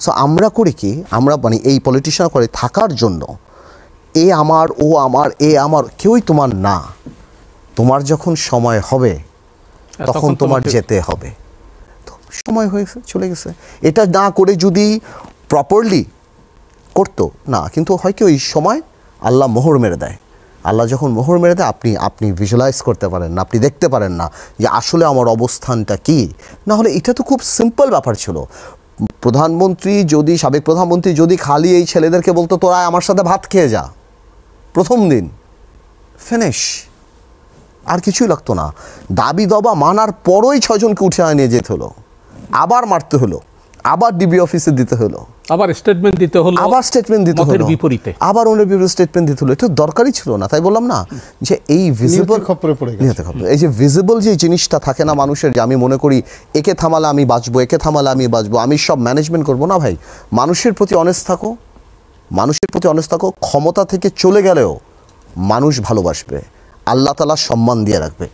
So আমরা করি কি, আমরা মানে এই পলিটিশিয়ান করে থাকার জন্য এ আমার, ও আমার, এ আমার, কেউই তোমার না। তোমার যখন সময় হবে তখন তোমার যেতে হবে। তো সময় হয়েছে, চলে গেছে। এটা না করে যদি প্রপারলি করতো না, কিন্তু হয় কি ওই সময় আল্লাহ মোহর মেরে দেয়। আল্লাহ যখন মোহর মেরে দেয় আপনি ভিজুয়ালাইজ করতে পারেন না, আপনি দেখতে পারেন না যে আসলে আমার অবস্থানটা কি। না হলে এটা তো খুব সিম্পল ব্যাপার ছিল। প্রধানমন্ত্রী যদি, সাবেক প্রধানমন্ত্রী যদি খালি এই ছেলেদেরকে বলতো তোরা আমার সাথে ভাত খেয়ে যা, প্রথম দিন ফিনিশ, আর কিছুই লাগতো না। দাবি দাবা মানার পরই 6 জনকে উঠে নিয়ে যেতে হলো, আবার মারতে হলো, আবার ডিবি অফিসে দিতে হলো, আবার স্টেটমেন্ট দিতে হলো, আবার স্টেটমেন্ট দিতে হলো, বিপরীতে আবার ওনার বিপরীতে স্টেটমেন্ট দিতে হলো। এটা দরকারই ছিল না। তাই বললাম না যে এই ভিজিবল খপ্পরে পড়ে গেছে। এই যে ভিজিবল যে জিনিসটা থাকে না মানুষের, যে আমি মনে করি একে থামালে আমি বাঁচবো, একে থামালে আমি বাঁচবো, আমি সব ম্যানেজমেন্ট করবো না ভাই। মানুষের প্রতি অনেস্ট থাকো, মানুষের প্রতি অনেস্ট থাকো। ক্ষমতা থেকে চলে গেলেও মানুষ ভালোবাসবে, আল্লাহ তাআলা সম্মান দিয়ে রাখবে।